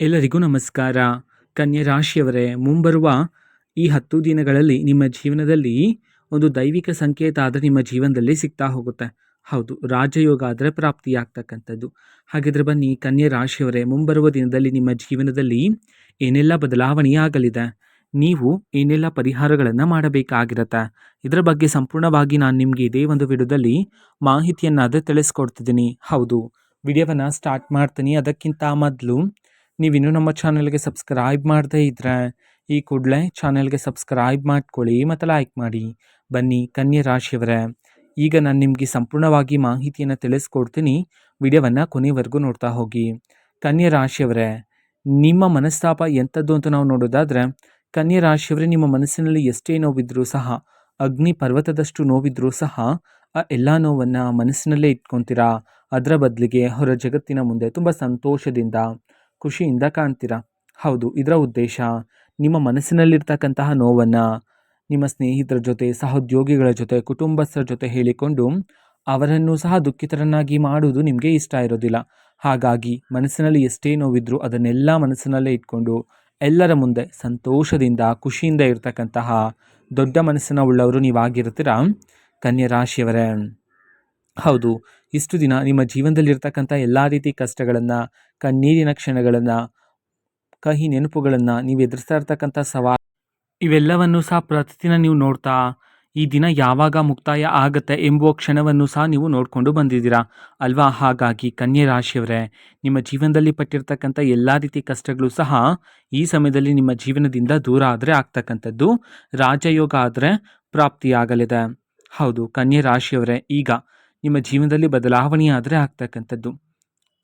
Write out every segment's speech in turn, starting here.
ಎಲ್ಲರಿಗೂ ನಮಸ್ಕಾರ. ಕನ್ಯೆ ರಾಶಿಯವರೇ, ಮುಂಬರುವ ಈ 10 ದಿನಗಳಲ್ಲಿ ನಿಮ್ಮ ಜೀವನದಲ್ಲಿ ಒಂದು ದೈವಿಕ ಸಂಕೇತ ಆದರೆ ನಿಮ್ಮ ಜೀವನದಲ್ಲಿ ಸಿಗ್ತಾ ಹೋಗುತ್ತೆ. ಹೌದು, ರಾಜಯೋಗ ಆದರೆ ಪ್ರಾಪ್ತಿಯಾಗ್ತಕ್ಕಂಥದ್ದು. ಹಾಗಿದ್ರೆ ಬನ್ನಿ ಕನ್ಯೆ ರಾಶಿಯವರೇ, ಮುಂಬರುವ ದಿನದಲ್ಲಿ ನಿಮ್ಮ ಜೀವನದಲ್ಲಿ ಏನೆಲ್ಲ ಬದಲಾವಣೆ ಆಗಲಿದೆ, ನೀವು ಏನೆಲ್ಲ ಪರಿಹಾರಗಳನ್ನು ಮಾಡಬೇಕಾಗಿರುತ್ತೆ, ಇದರ ಬಗ್ಗೆ ಸಂಪೂರ್ಣವಾಗಿ ನಾನು ನಿಮಗೆ ಇದೇ ಒಂದು ವಿಡಿಯೋದಲ್ಲಿ ಮಾಹಿತಿಯನ್ನಾದರೆ ತಿಳಿಸ್ಕೊಡ್ತಿದ್ದೀನಿ. ಹೌದು, ವಿಡಿಯೋವನ್ನು ಸ್ಟಾರ್ಟ್ ಮಾಡ್ತೀನಿ. ಅದಕ್ಕಿಂತ ಮೊದಲು ನೀವಿನ್ನೂ ನಮ್ಮ ಚಾನಲ್ಗೆ ಸಬ್ಸ್ಕ್ರೈಬ್ ಮಾಡದೇ ಇದ್ದರೆ ಈ ಕೂಡಲೇ ಚಾನಲ್ಗೆ ಸಬ್ಸ್ಕ್ರೈಬ್ ಮಾಡ್ಕೊಳ್ಳಿ ಮತ್ತು ಲೈಕ್ ಮಾಡಿ. ಬನ್ನಿ ಕನ್ಯೆ ರಾಶಿಯವರೇ, ಈಗ ನಾನು ನಿಮಗೆ ಸಂಪೂರ್ಣವಾಗಿ ಮಾಹಿತಿಯನ್ನು ತಿಳಿಸ್ಕೊಡ್ತೀನಿ. ವಿಡಿಯೋವನ್ನು ಕೊನೆವರೆಗೂ ನೋಡ್ತಾ ಹೋಗಿ. ಕನ್ಯೆ ರಾಶಿಯವರೇ, ನಿಮ್ಮ ಮನಸ್ತಾಪ ಎಂಥದ್ದು ಅಂತ ನಾವು ನೋಡೋದಾದರೆ, ಕನ್ಯೆ ರಾಶಿಯವರೇ, ನಿಮ್ಮ ಮನಸ್ಸಿನಲ್ಲಿ ಎಷ್ಟೇ ನೋವಿದ್ರೂ ಸಹ, ಅಗ್ನಿ ಪರ್ವತದಷ್ಟು ನೋವಿದ್ರೂ ಸಹ ಆ ಎಲ್ಲ ನೋವನ್ನು ಮನಸ್ಸಿನಲ್ಲೇ ಇಟ್ಕೊತೀರಾ. ಅದರ ಬದಲಿಗೆ ಹೊರ ಜಗತ್ತಿನ ಮುಂದೆ ತುಂಬ ಸಂತೋಷದಿಂದ ಖುಷಿಯಿಂದ ಕಾಣ್ತೀರಾ. ಹೌದು, ಇದರ ಉದ್ದೇಶ ನಿಮ್ಮ ಮನಸ್ಸಿನಲ್ಲಿರ್ತಕ್ಕಂತಹ ನೋವನ್ನು ನಿಮ್ಮ ಸ್ನೇಹಿತರ ಜೊತೆ, ಸಹೋದ್ಯೋಗಿಗಳ ಜೊತೆ, ಕುಟುಂಬಸ್ಥರ ಜೊತೆ ಹೇಳಿಕೊಂಡು ಅವರನ್ನು ಸಹ ದುಃಖಿತರನ್ನಾಗಿ ಮಾಡುವುದು ನಿಮಗೆ ಇಷ್ಟ ಇರೋದಿಲ್ಲ. ಹಾಗಾಗಿ ಮನಸ್ಸಿನಲ್ಲಿ ಎಷ್ಟೇ ನೋವಿದ್ರೂ ಅದನ್ನೆಲ್ಲ ಮನಸ್ಸಿನಲ್ಲೇ ಇಟ್ಕೊಂಡು ಎಲ್ಲರ ಮುಂದೆ ಸಂತೋಷದಿಂದ ಖುಷಿಯಿಂದ ಇರ್ತಕ್ಕಂತಹ ದೊಡ್ಡ ಮನಸ್ಸನ್ನು ಉಳ್ಳವರು ನೀವಾಗಿರ್ತೀರಾ ಕನ್ಯೆ ರಾಶಿಯವರೇ. ಹೌದು, ಇಷ್ಟು ದಿನ ನಿಮ್ಮ ಜೀವನದಲ್ಲಿರ್ತಕ್ಕಂಥ ಎಲ್ಲ ರೀತಿ ಕಷ್ಟಗಳನ್ನು, ಕಣ್ಣೀರಿನ ಕ್ಷಣಗಳನ್ನು, ಕಹಿ ನೆನಪುಗಳನ್ನು, ನೀವು ಎದುರಿಸ್ತಾ ಇರ್ತಕ್ಕಂಥ ಸವಾಲು ಇವೆಲ್ಲವನ್ನು ಸಹ ಪ್ರತಿದಿನ ನೀವು ನೋಡ್ತಾ ಈ ದಿನ ಯಾವಾಗ ಮುಕ್ತಾಯ ಆಗುತ್ತೆ ಎಂಬುವ ಕ್ಷಣವನ್ನು ಸಹ ನೀವು ನೋಡಿಕೊಂಡು ಬಂದಿದ್ದೀರಾ ಅಲ್ವಾ. ಹಾಗಾಗಿ ಕನ್ಯೆ ರಾಶಿಯವರೇ, ನಿಮ್ಮ ಜೀವನದಲ್ಲಿ ಪಟ್ಟಿರ್ತಕ್ಕಂಥ ಎಲ್ಲ ರೀತಿ ಕಷ್ಟಗಳು ಸಹ ಈ ಸಮಯದಲ್ಲಿ ನಿಮ್ಮ ಜೀವನದಿಂದ ದೂರ ಆದರೆ ಆಗ್ತಕ್ಕಂಥದ್ದು, ರಾಜಯೋಗ ಆದರೆ ಪ್ರಾಪ್ತಿಯಾಗಲಿದೆ. ಹೌದು ಕನ್ಯೆ ರಾಶಿಯವರೇ, ಈಗ ನಿಮ್ಮ ಜೀವನದಲ್ಲಿ ಬದಲಾವಣೆ ಆದರೆ ಆಗ್ತಕ್ಕಂಥದ್ದು.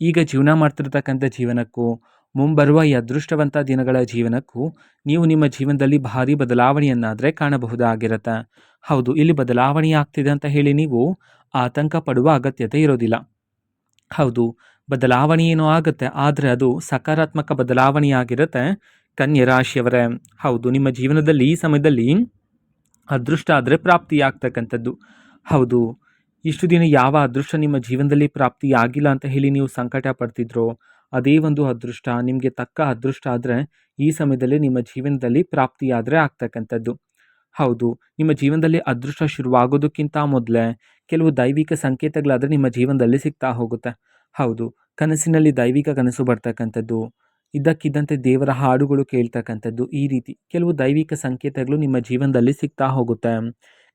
ಈಗ ಜೀವನ ಮಾಡ್ತಿರ್ತಕ್ಕಂಥ ಜೀವನಕ್ಕೂ ಮುಂಬರುವ ಈ ಅದೃಷ್ಟವಂತ ದಿನಗಳ ಜೀವನಕ್ಕೂ ನೀವು ನಿಮ್ಮ ಜೀವನದಲ್ಲಿ ಭಾರಿ ಬದಲಾವಣೆಯನ್ನಾದರೆ ಕಾಣಬಹುದಾಗಿರುತ್ತೆ. ಹೌದು, ಇಲ್ಲಿ ಬದಲಾವಣೆ ಆಗ್ತಿದೆ ಅಂತ ಹೇಳಿ ನೀವು ಆತಂಕ ಪಡುವ ಅಗತ್ಯತೆ ಇರೋದಿಲ್ಲ. ಹೌದು, ಬದಲಾವಣೆ ಏನೋ ಆಗುತ್ತೆ, ಆದರೆ ಅದು ಸಕಾರಾತ್ಮಕ ಬದಲಾವಣೆಯಾಗಿರುತ್ತೆ ಕನ್ಯೆ ರಾಶಿಯವರೇ. ಹೌದು, ನಿಮ್ಮ ಜೀವನದಲ್ಲಿ ಈ ಸಮಯದಲ್ಲಿ ಅದೃಷ್ಟ ಆದರೆ ಪ್ರಾಪ್ತಿಯಾಗ್ತಕ್ಕಂಥದ್ದು. ಹೌದು, ಇಷ್ಟು ದಿನ ಯಾವ ಅದೃಷ್ಟ ನಿಮ್ಮ ಜೀವನದಲ್ಲಿ ಪ್ರಾಪ್ತಿಯಾಗಿಲ್ಲ ಅಂತ ಹೇಳಿ ನೀವು ಸಂಕಟ ಪಡ್ತಿದ್ರೋ, ಅದೇ ಒಂದು ಅದೃಷ್ಟ ನಿಮಗೆ ತಕ್ಕ ಅದೃಷ್ಟ ಆದರೆ ಈ ಸಮಯದಲ್ಲಿ ನಿಮ್ಮ ಜೀವನದಲ್ಲಿ ಪ್ರಾಪ್ತಿಯಾದರೆ ಆಗ್ತಕ್ಕಂಥದ್ದು. ಹೌದು, ನಿಮ್ಮ ಜೀವನದಲ್ಲಿ ಅದೃಷ್ಟ ಶುರುವಾಗೋದಕ್ಕಿಂತ ಮೊದಲೇ ಕೆಲವು ದೈವಿಕ ಸಂಕೇತಗಳಾದರೆ ನಿಮ್ಮ ಜೀವನದಲ್ಲಿ ಸಿಗ್ತಾ ಹೋಗುತ್ತೆ. ಹೌದು, ಕನಸಿನಲ್ಲಿ ದೈವಿಕ ಕನಸು ಬರ್ತಕ್ಕಂಥದ್ದು, ಇದ್ದಕ್ಕಿದ್ದಂತೆ ದೇವರ ಹಾಡುಗಳು ಕೇಳ್ತಕ್ಕಂಥದ್ದು, ಈ ರೀತಿ ಕೆಲವು ದೈವಿಕ ಸಂಕೇತಗಳು ನಿಮ್ಮ ಜೀವನದಲ್ಲಿ ಸಿಗ್ತಾ ಹೋಗುತ್ತೆ.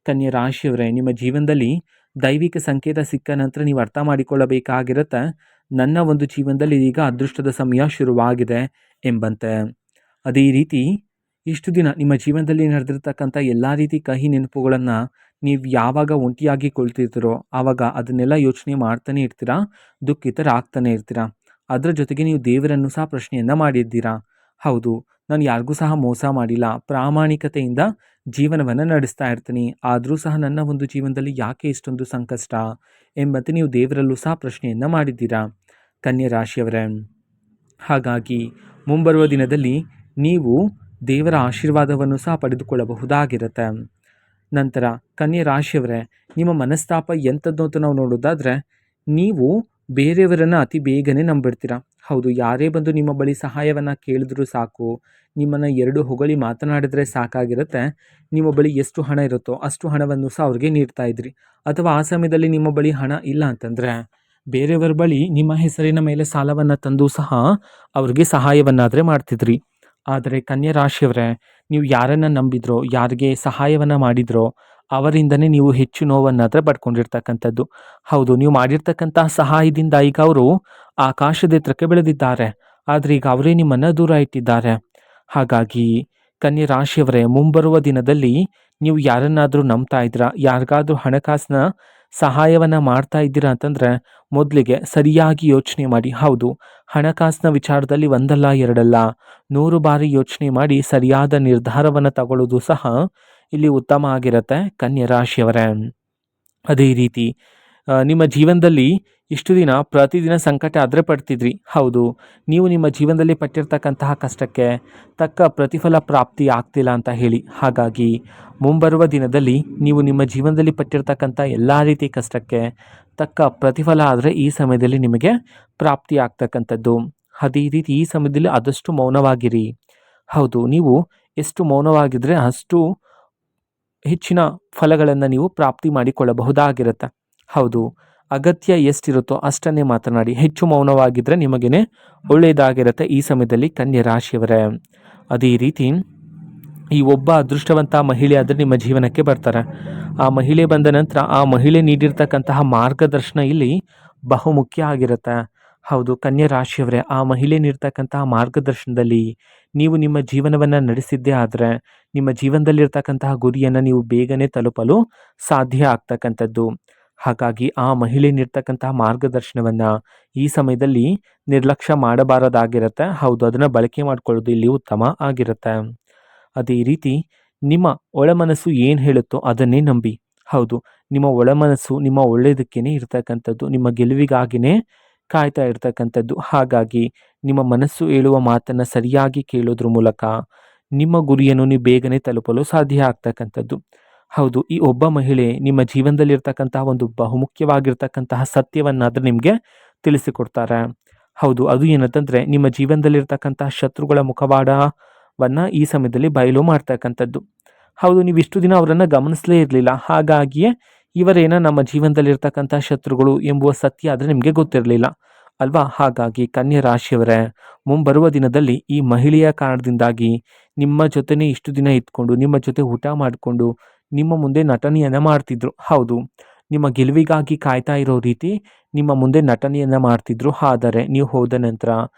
ಕನ್ಯೆ ರಾಶಿಯವರೇ, ನಿಮ್ಮ ಜೀವನದಲ್ಲಿ ದೈವಿಕ ಸಂಕೇತ ಸಿಕ್ಕ ನಂತರ ನೀವು ಅರ್ಥ ಮಾಡಿಕೊಳ್ಳಬೇಕಾಗಿರುತ್ತೆ, ನನ್ನ ಒಂದು ಜೀವನದಲ್ಲಿ ಈಗ ಅದೃಷ್ಟದ ಸಮಯ ಶುರುವಾಗಿದೆ ಎಂಬಂತೆ. ಅದೇ ರೀತಿ ಇಷ್ಟು ದಿನ ನಿಮ್ಮ ಜೀವನದಲ್ಲಿ ನಡೆದಿರ್ತಕ್ಕಂಥ ಎಲ್ಲ ರೀತಿ ಕಹಿ ನೆನಪುಗಳನ್ನು ನೀವು ಯಾವಾಗ ಒಂಟಿಯಾಗಿ ಕೊಳ್ತಿರ್ತೀರೋ ಆವಾಗ ಅದನ್ನೆಲ್ಲ ಯೋಚನೆ ಮಾಡ್ತಾನೆ ಇರ್ತೀರಾ, ದುಃಖಿತರಾಗ್ತಾನೆ ಇರ್ತೀರಾ. ಅದರ ಜೊತೆಗೆ ನೀವು ದೇವರನ್ನು ಸಹ ಪ್ರಶ್ನೆಯನ್ನು ಮಾಡಿದ್ದೀರಾ. ಹೌದು, ನಾನು ಯಾರಿಗೂ ಸಹ ಮೋಸ ಮಾಡಿಲ್ಲ, ಪ್ರಾಮಾಣಿಕತೆಯಿಂದ ಜೀವನವನ್ನು ನಡೆಸ್ತಾ ಇರ್ತೀನಿ, ಆದರೂ ಸಹ ನನ್ನ ಒಂದು ಜೀವನದಲ್ಲಿ ಯಾಕೆ ಇಷ್ಟೊಂದು ಸಂಕಷ್ಟ ಎಂಬಂತೆ ನೀವು ದೇವರಲ್ಲೂ ಸಹ ಪ್ರಶ್ನೆಯನ್ನು ಮಾಡಿದ್ದೀರಾ ಕನ್ಯೆ ರಾಶಿಯವರೇ. ಹಾಗಾಗಿ ಮುಂಬರುವ ದಿನದಲ್ಲಿ ನೀವು ದೇವರ ಆಶೀರ್ವಾದವನ್ನು ಸಹ ಪಡೆದುಕೊಳ್ಳಬಹುದಾಗಿರುತ್ತೆ. ನಂತರ ಕನ್ಯೆ ರಾಶಿಯವರೇ, ನಿಮ್ಮ ಮನಸ್ತಾಪ ಎಂಥದ್ದು ಅಂತ ನಾವು ನೋಡೋದಾದರೆ, ನೀವು ಬೇರೆಯವರನ್ನು ಅತಿ ಬೇಗನೆ ನಂಬಿಡ್ತೀರಾ. ಹೌದು, ಯಾರೇ ಬಂದು ನಿಮ್ಮ ಬಳಿ ಸಹಾಯವನ್ನು ಕೇಳಿದ್ರೂ ಸಾಕು, ನಿಮ್ಮನ್ನು ಎರಡು ಹೊಗಳಿ ಮಾತನಾಡಿದರೆ ಸಾಕಾಗಿರುತ್ತೆ, ನಿಮ್ಮ ಬಳಿ ಎಷ್ಟು ಹಣ ಇರುತ್ತೋ ಅಷ್ಟು ಹಣವನ್ನು ಸಹ ಅವ್ರಿಗೆ ನೀಡ್ತಾ ಇದ್ರಿ. ಅಥವಾ ಆ ಸಮಯದಲ್ಲಿ ನಿಮ್ಮ ಬಳಿ ಹಣ ಇಲ್ಲ ಅಂತಂದರೆ ಬೇರೆಯವರ ಬಳಿ ನಿಮ್ಮ ಹೆಸರಿನ ಮೇಲೆ ಸಾಲವನ್ನು ತಂದು ಸಹ ಅವ್ರಿಗೆ ಸಹಾಯವನ್ನಾದರೆ ಮಾಡ್ತಿದ್ರಿ. ಆದರೆ ಕನ್ಯೆ ರಾಶಿಯವರೇ, ನೀವು ಯಾರನ್ನು ನಂಬಿದ್ರೋ, ಯಾರಿಗೆ ಸಹಾಯವನ್ನು ಮಾಡಿದ್ರೋ ಅವರಿಂದನೇ ನೀವು ಹೆಚ್ಚು ನೋವನ್ನಾದರೆ ಪಡ್ಕೊಂಡಿರ್ತಕ್ಕಂಥದ್ದು. ಹೌದು, ನೀವು ಮಾಡಿರ್ತಕ್ಕಂತಹ ಸಹಾಯದಿಂದ ಈಗ ಅವರು ಆಕಾಶದ ಎತ್ತರಕ್ಕೆ ಬೆಳೆದಿದ್ದಾರೆ, ಆದರೆ ಈಗ ಅವರೇ ನಿಮ್ಮನ್ನು ದೂರ ಇಟ್ಟಿದ್ದಾರೆ. ಹಾಗಾಗಿ ಕನ್ಯೆ ರಾಶಿಯವರೇ, ಮುಂಬರುವ ದಿನದಲ್ಲಿ ನೀವು ಯಾರನ್ನಾದರೂ ನಂಬ್ತಾ ಇದ್ದೀರಾ, ಯಾರಿಗಾದ್ರೂ ಹಣಕಾಸಿನ ಸಹಾಯವನ್ನು ಮಾಡ್ತಾ ಇದ್ದೀರಾ ಅಂತಂದರೆ ಮೊದಲಿಗೆ ಸರಿಯಾಗಿ ಯೋಚನೆ ಮಾಡಿ. ಹೌದು, ಹಣಕಾಸಿನ ವಿಚಾರದಲ್ಲಿ ಒಂದಲ್ಲ ಎರಡಲ್ಲ 100 ಬಾರಿ ಯೋಚನೆ ಮಾಡಿ ಸರಿಯಾದ ನಿರ್ಧಾರವನ್ನು ತಗೊಳ್ಳೋದು ಸಹ ಇಲ್ಲಿ ಉತ್ತಮ ಆಗಿರುತ್ತೆ ಕನ್ಯೆ ರಾಶಿಯವರೇ. ಅದೇ ರೀತಿ ನಿಮ್ಮ ಜೀವನದಲ್ಲಿ ಇಷ್ಟು ದಿನ ಪ್ರತಿದಿನ ಸಂಕಟ ಆದರೆ ಪಡ್ತಿದ್ರಿ. ಹೌದು, ನೀವು ನಿಮ್ಮ ಜೀವನದಲ್ಲಿ ಪಟ್ಟಿರ್ತಕ್ಕಂತಹ ಕಷ್ಟಕ್ಕೆ ತಕ್ಕ ಪ್ರತಿಫಲ ಪ್ರಾಪ್ತಿ ಆಗ್ತಿಲ್ಲ ಅಂತ ಹೇಳಿ. ಹಾಗಾಗಿ ಮುಂಬರುವ ದಿನದಲ್ಲಿ ನೀವು ನಿಮ್ಮ ಜೀವನದಲ್ಲಿ ಪಟ್ಟಿರ್ತಕ್ಕಂಥ ಎಲ್ಲ ರೀತಿ ಕಷ್ಟಕ್ಕೆ ತಕ್ಕ ಪ್ರತಿಫಲ ಆದರೆ ಈ ಸಮಯದಲ್ಲಿ ನಿಮಗೆ ಪ್ರಾಪ್ತಿ ಆಗ್ತಕ್ಕಂಥದ್ದು. ಅದೇ ರೀತಿ ಈ ಸಮಯದಲ್ಲಿ ಆದಷ್ಟು ಮೌನವಾಗಿರಿ. ಹೌದು, ನೀವು ಎಷ್ಟು ಮೌನವಾಗಿದ್ರೆ ಅಷ್ಟು ಹೆಚ್ಚಿನ ಫಲಗಳನ್ನು ನೀವು ಪ್ರಾಪ್ತಿ ಮಾಡಿಕೊಳ್ಳಬಹುದಾಗಿರುತ್ತೆ. ಹೌದು, ಅಗತ್ಯ ಎಷ್ಟಿರುತ್ತೋ ಅಷ್ಟನ್ನೇ ಮಾತನಾಡಿ. ಹೆಚ್ಚು ಮೌನವಾಗಿದ್ದರೆ ನಿಮಗೇನೆ ಒಳ್ಳೆಯದಾಗಿರುತ್ತೆ ಈ ಸಮಯದಲ್ಲಿ ಕನ್ಯಾ ರಾಶಿಯವರೇ. ಅದೇ ರೀತಿ ಈ ಒಬ್ಬ ಅದೃಷ್ಟವಂತ ಮಹಿಳೆ ಆದರೆ ನಿಮ್ಮ ಜೀವನಕ್ಕೆ ಬರ್ತಾರೆ. ಆ ಮಹಿಳೆ ಬಂದ ನಂತರ ಆ ಮಹಿಳೆ ನೀಡಿರ್ತಕ್ಕಂತಹ ಮಾರ್ಗದರ್ಶನ ಇಲ್ಲಿ ಬಹುಮುಖ್ಯ ಆಗಿರುತ್ತೆ. ಹೌದು ಕನ್ಯಾ ರಾಶಿಯವರೇ, ಆ ಮಹಿಳೆ ನೀಡ್ತಕ್ಕಂತಹ ಮಾರ್ಗದರ್ಶನದಲ್ಲಿ ನೀವು ನಿಮ್ಮ ಜೀವನವನ್ನು ನಡೆಸಿದ್ದೇ ಆದರೆ ನಿಮ್ಮ ಜೀವನದಲ್ಲಿರ್ತಕ್ಕಂತಹ ಗುರಿಯನ್ನು ನೀವು ಬೇಗನೆ ತಲುಪಲು ಸಾಧ್ಯ ಆಗ್ತಕ್ಕಂಥದ್ದು. ಹಾಗಾಗಿ ಆ ಮಹಿಳೆ ನೀಡ್ತಕ್ಕಂತಹ ಮಾರ್ಗದರ್ಶನವನ್ನು ಈ ಸಮಯದಲ್ಲಿ ನಿರ್ಲಕ್ಷ್ಯ ಮಾಡಬಾರದಾಗಿರುತ್ತೆ. ಹೌದು, ಅದನ್ನು ಬಳಕೆ ಮಾಡಿಕೊಳ್ಳೋದು ಇಲ್ಲಿ ಉತ್ತಮ ಆಗಿರುತ್ತೆ. ಅದೇ ರೀತಿ ನಿಮ್ಮ ಒಳಮನಸ್ಸು ಏನು ಹೇಳುತ್ತೋ ಅದನ್ನೇ ನಂಬಿ. ಹೌದು, ನಿಮ್ಮ ಒಳಮನಸ್ಸು ನಿಮ್ಮ ಒಳ್ಳೆಯದಕ್ಕೇನೆ ಇರ್ತಕ್ಕಂಥದ್ದು, ನಿಮ್ಮ ಗೆಲುವಿಗಾಗಿಯೇ ಕಾಯ್ತಾ ಇರ್ತಕ್ಕಂಥದ್ದು. ಹಾಗಾಗಿ ನಿಮ್ಮ ಮನಸ್ಸು ಹೇಳುವ ಮಾತನ್ನು ಸರಿಯಾಗಿ ಕೇಳೋದ್ರ ಮೂಲಕ ನಿಮ್ಮ ಗುರಿಯನ್ನು ನೀವು ಬೇಗನೆ ತಲುಪಲು ಸಾಧ್ಯ ಆಗ್ತಕ್ಕಂಥದ್ದು. ಹೌದು, ಈ ಒಬ್ಬ ಮಹಿಳೆ ನಿಮ್ಮ ಜೀವನದಲ್ಲಿರ್ತಕ್ಕಂತಹ ಒಂದು ಬಹುಮುಖ್ಯವಾಗಿರ್ತಕ್ಕಂತಹ ಸತ್ಯವನ್ನಾದರೂ ನಿಮಗೆ ತಿಳಿಸಿಕೊಡ್ತಾರೆ. ಹೌದು, ಅದು ಏನಂತಂದರೆ ನಿಮ್ಮ ಜೀವನದಲ್ಲಿರ್ತಕ್ಕಂತಹ ಶತ್ರುಗಳ ಮುಖವಾಡವನ್ನು ಈ ಸಮಯದಲ್ಲಿ ಬಯಲು ಮಾಡ್ತಕ್ಕಂಥದ್ದು. ಹೌದು, ನೀವು ಇಷ್ಟು ದಿನ ಅವರನ್ನು ಗಮನಿಸಲೇ ಇರಲಿಲ್ಲ, ಹಾಗಾಗಿಯೇ ಇವರೇನ ನಮ್ಮ ಜೀವನದಲ್ಲಿರ್ತಕ್ಕಂಥ ಶತ್ರುಗಳು ಎಂಬುವ ಸತ್ಯ ಆದರೆ ನಿಮಗೆ ಗೊತ್ತಿರಲಿಲ್ಲ ಅಲ್ವಾ? ಹಾಗಾಗಿ ಕನ್ಯಾ ರಾಶಿಯವರೇ, ಮುಂಬರುವ ದಿನದಲ್ಲಿ ಈ ಮಹಿಳೆಯ ಕಾರಣದಿಂದಾಗಿ ನಿಮ್ಮ ಜೊತೆನೇ ಇಷ್ಟು ದಿನ ಇದ್ಕೊಂಡು ನಿಮ್ಮ ಜೊತೆ ಊಟ ಮಾಡಿಕೊಂಡು ನಿಮ್ಮ ಮುಂದೆ ನಟನೆಯನ್ನು ಮಾಡ್ತಿದ್ರು. ಹೌದು, ನಿಮ್ಮ ಗೆಲುವಿಗಾಗಿ ಕಾಯ್ತಾ ಇರೋ ರೀತಿ ನಿಮ್ಮ ಮುಂದೆ ನಟನೆಯನ್ನು ಮಾಡ್ತಿದ್ರು. ಆದರೆ ನೀವು ಹೋದ ನಂತರ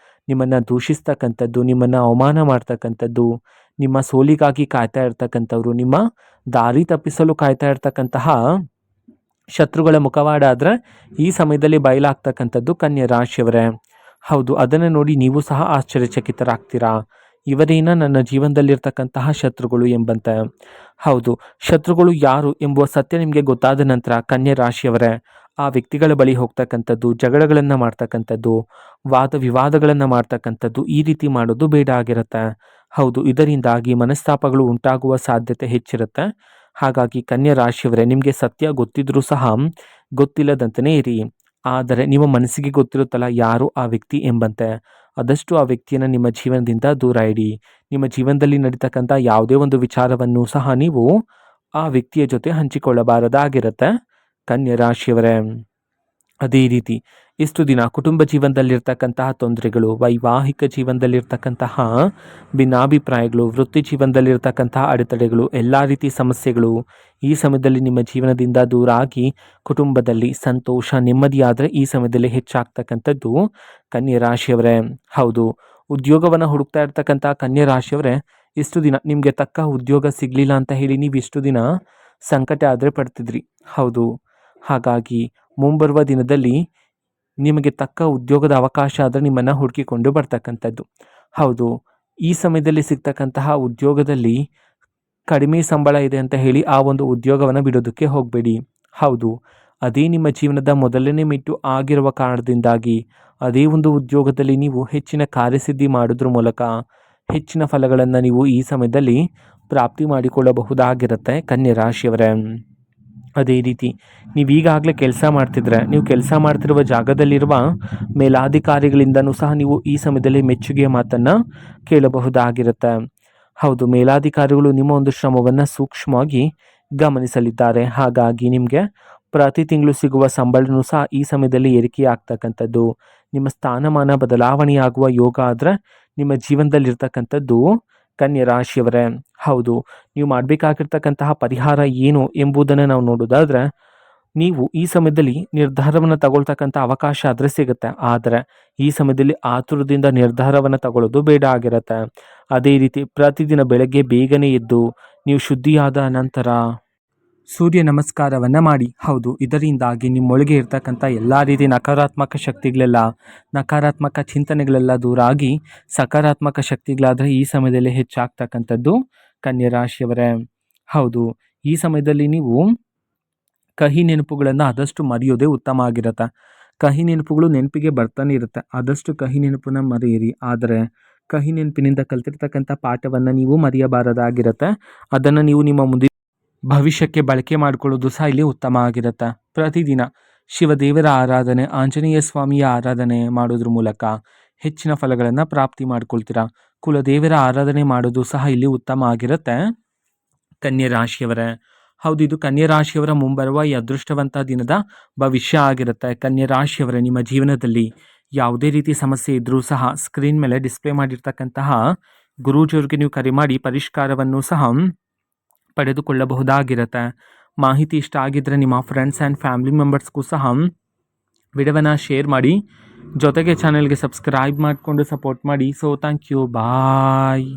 ನಿಮ್ಮನ್ನು ದೂಷಿಸ್ತಕ್ಕಂಥದ್ದು, ನಿಮ್ಮನ್ನು ಅವಮಾನ ಮಾಡ್ತಕ್ಕಂಥದ್ದು, ನಿಮ್ಮ ಸೋಲಿಗಾಗಿ ಕಾಯ್ತಾ ಇರ್ತಕ್ಕಂಥವ್ರು, ನಿಮ್ಮ ದಾರಿ ತಪ್ಪಿಸಲು ಕಾಯ್ತಾ ಇರ್ತಕ್ಕಂತಹ ಶತ್ರುಗಳ ಮುಖವಾಡ ಆದರೆ ಈ ಸಮಯದಲ್ಲಿ ಬಯಲಾಗ್ತಕ್ಕಂಥದ್ದು ಕನ್ಯಾ ರಾಶಿಯವರೇ. ಹೌದು, ಅದನ್ನು ನೋಡಿ ನೀವು ಸಹ ಆಶ್ಚರ್ಯಚಕಿತರಾಗ್ತೀರಾ. ಇವರೇನ ನನ್ನ ಜೀವನದಲ್ಲಿರ್ತಕ್ಕಂತಹ ಶತ್ರುಗಳು ಎಂಬಂತೆ. ಹೌದು, ಶತ್ರುಗಳು ಯಾರು ಎಂಬುವ ಸತ್ಯ ನಿಮಗೆ ಗೊತ್ತಾದ ನಂತರ ಕನ್ಯಾ ರಾಶಿಯವರೇ ಆ ವ್ಯಕ್ತಿಗಳ ಬಳಿ ಹೋಗ್ತಕ್ಕಂಥದ್ದು, ಜಗಳಗಳನ್ನು ಮಾಡ್ತಕ್ಕಂಥದ್ದು, ವಾದ ವಿವಾದಗಳನ್ನು ಮಾಡ್ತಕ್ಕಂಥದ್ದು, ಈ ರೀತಿ ಮಾಡೋದು ಬೇಡ ಆಗಿರುತ್ತೆ. ಹೌದು, ಇದರಿಂದಾಗಿ ಮನಸ್ತಾಪಗಳು ಉಂಟಾಗುವ ಸಾಧ್ಯತೆ ಹೆಚ್ಚಿರುತ್ತೆ. ಹಾಗಾಗಿ ಕನ್ಯಾ ರಾಶಿಯವರೇ, ನಿಮಗೆ ಸತ್ಯ ಗೊತ್ತಿದ್ರೂ ಸಹ ಗೊತ್ತಿಲ್ಲದಂತೆಯೇ ಇರಿ. ಆದರೆ ನಿಮ್ಮ ಮನಸ್ಸಿಗೆ ಗೊತ್ತಿರುತ್ತಲ್ಲ ಯಾರು ಆ ವ್ಯಕ್ತಿ ಎಂಬಂತೆ, ಆದಷ್ಟು ಆ ವ್ಯಕ್ತಿಯನ್ನು ನಿಮ್ಮ ಜೀವನದಿಂದ ದೂರ ಇಡಿ. ನಿಮ್ಮ ಜೀವನದಲ್ಲಿ ನಡೀತಕ್ಕಂಥ ಯಾವುದೇ ಒಂದು ವಿಚಾರವನ್ನು ಸಹ ನೀವು ಆ ವ್ಯಕ್ತಿಯ ಜೊತೆ ಹಂಚಿಕೊಳ್ಳಬಾರದಾಗಿರುತ್ತೆ ಕನ್ಯಾ ರಾಶಿಯವರೇ. ಅದೇ ರೀತಿ ಇಷ್ಟು ದಿನ ಕುಟುಂಬ ಜೀವನದಲ್ಲಿರ್ತಕ್ಕಂತಹ ತೊಂದರೆಗಳು, ವೈವಾಹಿಕ ಜೀವನದಲ್ಲಿರ್ತಕ್ಕಂತಹ ಭಿನ್ನಾಭಿಪ್ರಾಯಗಳು, ವೃತ್ತಿ ಜೀವನದಲ್ಲಿರ್ತಕ್ಕಂತಹ ಅಡೆತಡೆಗಳು, ಎಲ್ಲ ರೀತಿ ಸಮಸ್ಯೆಗಳು ಈ ಸಮಯದಲ್ಲಿ ನಿಮ್ಮ ಜೀವನದಿಂದ ದೂರ ಆಗಿ ಕುಟುಂಬದಲ್ಲಿ ಸಂತೋಷ ನೆಮ್ಮದಿಯಾದರೆ ಈ ಸಮಯದಲ್ಲಿ ಹೆಚ್ಚಾಗ್ತಕ್ಕಂಥದ್ದು ಕನ್ಯಾ ರಾಶಿಯವರೇ. ಹೌದು, ಉದ್ಯೋಗವನ್ನು ಹುಡುಕ್ತಾ ಇರ್ತಕ್ಕಂಥ ಕನ್ಯಾ ರಾಶಿಯವರೇ, ಇಷ್ಟು ದಿನ ನಿಮಗೆ ತಕ್ಕ ಉದ್ಯೋಗ ಸಿಗಲಿಲ್ಲ ಅಂತ ಹೇಳಿ ನೀವು ಇಷ್ಟು ದಿನ ಸಂಕಟ ಆದರೆ ಪಡ್ತಿದ್ರಿ. ಹೌದು, ಹಾಗಾಗಿ ಮುಂಬರುವ ದಿನದಲ್ಲಿ ನಿಮಗೆ ತಕ್ಕ ಉದ್ಯೋಗದ ಅವಕಾಶ ಆದರೆ ನಿಮ್ಮನ್ನು ಹುಡುಕಿಕೊಂಡು ಬರ್ತಕ್ಕಂಥದ್ದು. ಹೌದು, ಈ ಸಮಯದಲ್ಲಿ ಸಿಗ್ತಕ್ಕಂತಹ ಉದ್ಯೋಗದಲ್ಲಿ ಕಡಿಮೆ ಸಂಬಳ ಇದೆ ಅಂತ ಹೇಳಿ ಆ ಒಂದು ಉದ್ಯೋಗವನ್ನು ಬಿಡೋದಕ್ಕೆ ಹೋಗಬೇಡಿ. ಹೌದು, ಅದೇ ನಿಮ್ಮ ಜೀವನದ ಮೊದಲನೇ ಮೆಟ್ಟು ಆಗಿರುವ ಕಾರಣದಿಂದಾಗಿ ಅದೇ ಒಂದು ಉದ್ಯೋಗದಲ್ಲಿ ನೀವು ಹೆಚ್ಚಿನ ಕಾರ್ಯಸಿದ್ಧಿ ಮಾಡೋದ್ರ ಮೂಲಕ ಹೆಚ್ಚಿನ ಫಲಗಳನ್ನು ನೀವು ಈ ಸಮಯದಲ್ಲಿ ಪ್ರಾಪ್ತಿ ಮಾಡಿಕೊಳ್ಳಬಹುದಾಗಿರುತ್ತೆ ಕನ್ಯಾ ರಾಶಿಯವರೇ. ಅದೇ ರೀತಿ ನೀವು ಈಗಾಗಲೇ ಕೆಲಸ ಮಾಡ್ತಿದ್ರೆ ನೀವು ಕೆಲಸ ಮಾಡ್ತಿರುವ ಜಾಗದಲ್ಲಿರುವ ಮೇಲಾಧಿಕಾರಿಗಳಿಂದನೂ ಸಹ ನೀವು ಈ ಸಮಯದಲ್ಲಿ ಮೆಚ್ಚುಗೆಯ ಮಾತನ್ನು ಕೇಳಬಹುದಾಗಿರುತ್ತೆ. ಹೌದು, ಮೇಲಾಧಿಕಾರಿಗಳು ನಿಮ್ಮ ಒಂದು ಶ್ರಮವನ್ನು ಸೂಕ್ಷ್ಮವಾಗಿ ಗಮನಿಸಲಿದ್ದಾರೆ. ಹಾಗಾಗಿ ನಿಮಗೆ ಪ್ರತಿ ತಿಂಗಳು ಸಿಗುವ ಸಂಬಳನೂ ಸಹ ಈ ಸಮಯದಲ್ಲಿ ಏರಿಕೆ ಆಗ್ತಕ್ಕಂಥದ್ದು, ನಿಮ್ಮ ಸ್ಥಾನಮಾನ ಬದಲಾವಣೆಯಾಗುವ ಯೋಗ ಆದರೆ ನಿಮ್ಮ ಜೀವನದಲ್ಲಿರ್ತಕ್ಕಂಥದ್ದು ಕನ್ಯಾ ರಾಶಿಯವರೇ. ಹೌದು, ನೀವು ಮಾಡಬೇಕಾಗಿರ್ತಕ್ಕಂತಹ ಪರಿಹಾರ ಏನು ಎಂಬುದನ್ನು ನಾವು ನೋಡೋದಾದರೆ, ನೀವು ಈ ಸಮಯದಲ್ಲಿ ನಿರ್ಧಾರವನ್ನು ತಗೊಳ್ತಕ್ಕಂಥ ಅವಕಾಶ ಆದರೆ ಸಿಗುತ್ತೆ. ಆದರೆ ಈ ಸಮಯದಲ್ಲಿ ಆತುರದಿಂದ ನಿರ್ಧಾರವನ್ನು ತಗೊಳ್ಳೋದು ಬೇಡ ಆಗಿರುತ್ತೆ. ಅದೇ ರೀತಿ ಪ್ರತಿದಿನ ಬೆಳಗ್ಗೆ ಬೇಗನೆ ಎದ್ದು ನೀವು ಶುದ್ಧಿಯಾದ ನಂತರ ಸೂರ್ಯ ನಮಸ್ಕಾರವನ್ನು ಮಾಡಿ. ಹೌದು, ಇದರಿಂದಾಗಿ ನಿಮ್ಮೊಳಗೆ ಇರ್ತಕ್ಕಂಥ ಎಲ್ಲ ರೀತಿ ನಕಾರಾತ್ಮಕ ಶಕ್ತಿಗಳೆಲ್ಲ, ನಕಾರಾತ್ಮಕ ಚಿಂತನೆಗಳೆಲ್ಲ ದೂರ ಆಗಿ ಸಕಾರಾತ್ಮಕ ಶಕ್ತಿಗಳಾದರೆ ಈ ಸಮಯದಲ್ಲಿ ಹೆಚ್ಚಾಗ್ತಕ್ಕಂಥದ್ದು ಕನ್ಯಾ ರಾಶಿಯವರೇ. ಹೌದು, ಈ ಸಮಯದಲ್ಲಿ ನೀವು ಕಹಿ ನೆನಪುಗಳನ್ನು ಆದಷ್ಟು ಮರೆಯೋದೇ ಉತ್ತಮ ಆಗಿರುತ್ತೆ. ಕಹಿ ನೆನಪುಗಳು ನೆನಪಿಗೆ ಬರ್ತಾನೆ ಇರುತ್ತೆ, ಆದಷ್ಟು ಕಹಿ ನೆನಪನ್ನ ಮರೆಯಿರಿ. ಆದರೆ ಕಹಿ ನೆನಪಿನಿಂದ ಕಲ್ತಿರ್ತಕ್ಕಂಥ ಪಾಠವನ್ನು ನೀವು ಮರೆಯಬಾರದಾಗಿರುತ್ತೆ. ಅದನ್ನು ನೀವು ನಿಮ್ಮ ಮುಂದೆ ಭವಿಷ್ಯಕ್ಕೆ ಬಳಕೆ ಮಾಡಿಕೊಳ್ಳೋದು ಸಹ ಇಲ್ಲಿ ಉತ್ತಮ ಆಗಿರುತ್ತೆ. ಪ್ರತಿದಿನ ಶಿವದೇವರ ಆರಾಧನೆ, ಆಂಜನೇಯ ಸ್ವಾಮಿಯ ಆರಾಧನೆ ಮಾಡೋದ್ರ ಮೂಲಕ ಹೆಚ್ಚಿನ ಫಲಗಳನ್ನು ಪ್ರಾಪ್ತಿ ಮಾಡ್ಕೊಳ್ತೀರಾ. ಕುಲದೇವರ ಆರಾಧನೆ ಮಾಡೋದು ಸಹ ಇಲ್ಲಿ ಉತ್ತಮ ಆಗಿರುತ್ತೆ. ಕನ್ಯಾ ರಾಶಿಯವರೇ, ಹೌದು, ಇದು ಕನ್ಯಾ ರಾಶಿಯವರ ಮುಂಬರುವ ಈ ಅದೃಷ್ಟವಂತ ದಿನದ ಭವಿಷ್ಯ ಆಗಿರುತ್ತೆ. ಕನ್ಯಾ ರಾಶಿಯವರೇ, ನಿಮ್ಮ ಜೀವನದಲ್ಲಿ ಯಾವುದೇ ರೀತಿ ಸಮಸ್ಯೆ ಇದ್ರೂ ಸಹ ಸ್ಕ್ರೀನ್ ಮೇಲೆ ಡಿಸ್ಪ್ಲೇ ಮಾಡಿರ್ತಕ್ಕಂತಹ ಗುರೂಜಿಯವ್ರಿಗೆ ನೀವು ಕರೆ ಮಾಡಿ ಪರಿಷ್ಕಾರವನ್ನು ಸಹ ಪಡೆದುಕೊಳ್ಳಬಹುದಾಗಿರುತ್ತೆ. ಮಾಹಿತಿ ಇಷ್ಟ ಆಗಿದ್ರೆ ನಿಮ್ಮ ಫ್ರೆಂಡ್ಸ್ ಆ್ಯಂಡ್ ಫ್ಯಾಮಿಲಿ ಮೆಂಬರ್ಸ್ಗೂ ಸಹ ವಿಡಿಯೋವನ್ನು ಶೇರ್ ಮಾಡಿ, ಜೊತೆಗೆ ಚಾನೆಲ್ಗೆ ಸಬ್ಸ್ಕ್ರೈಬ್ ಮಾಡಿಕೊಂಡು ಸಪೋರ್ಟ್ ಮಾಡಿ. So thank you, bye.